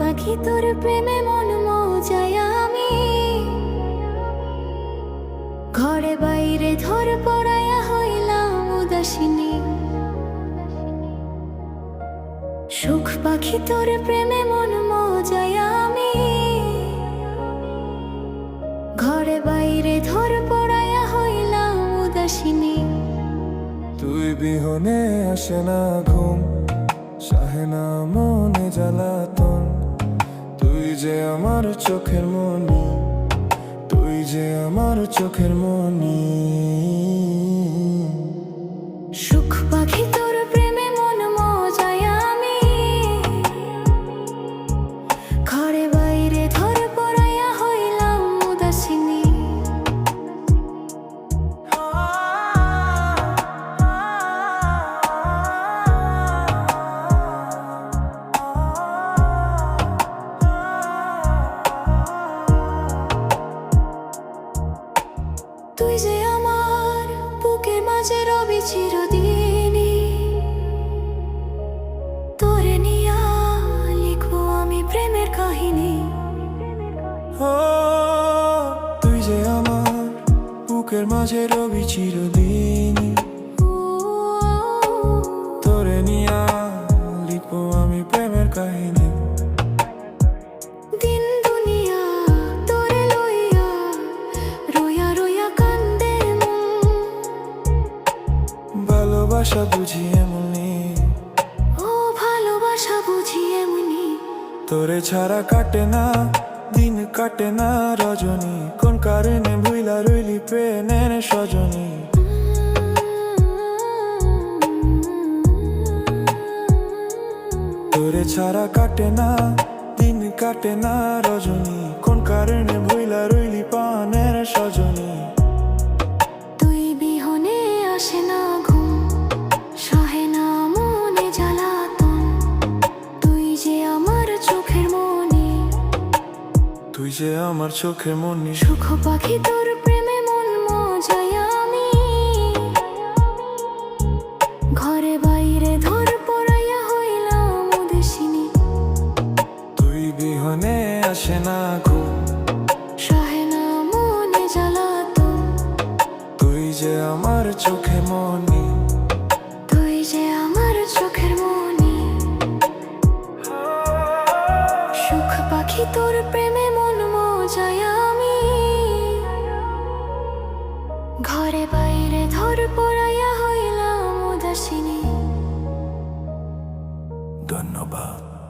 পাখি তোর প্রেমে মন মজায় আমি, ঘরে বাইরে ধর পড়াইয়া হইলাম উদাসিনী। সুখ পাখি তোর প্রেমে মন মজায় আমি, ঘরে বাইরে ধর পড়াইয়া হইলাম উদাসিনী। তুই বিহনে আসে না ঘুম, সাহে না মনে জ্বালাতন। তুই যে আমার চোখের মনি, তুই যে আমার চোখের মনি। সুখ পাখি তোর প্রেমে মন মজায় আমি, ঘরে বাইরে ধর পড়াইয়া হইলাম উদাসিনী। তুই যে আমার বুকের মাঝে রবি চিরদিনই, তোরে নিয়া লিখবো আমি প্রেমের কাহিনী। ও তুই যে আমার বুকের মাঝে রবি চিরদিনই, তোরে নিয়া লিখবো আমি প্রেমের কাহিনী। দিন দুনিয়া তোরে লইয়া রোয়া রোয়া কান্দে মন, ভালোবাসা বুঝি এমনি, ও ভালোবাসা বুঝি এমনি। তোরে ছাড়া কাটে না দিন, কাটে না রজনী। কোন কারণে ভুইলা রইলি প্রেমের সজনী। তোরে ছাড়া কাটে না দিন, কাটে না রজনী। কোন কারণে ভুইলা রইলি পানের সজনী। তুই বিহনে আসে না ঘুম, সাহে না মনে জ্বালাতন। তুই যে আমার চোখের মনি, তুই যে আমার চোখের মনি। সুখ পাখি তোর প্রেমে মন মজায় আমি, ঘরে বাইরে ধর পড়াইয়া হইলাম উদাসিনী। তুই বিহনে আসে না ঘুম, সাহে না মনে জ্বালাতন। তুই যে আমার চোখের মনি। তুই যে আমার চোখের মনি। সুখ পাখি তোর প্রেমে মন মজায় আমি, ঘরে বাইরে ধর পড়াইয়া হইলাম উদাসিনী। ধন্যবাদ।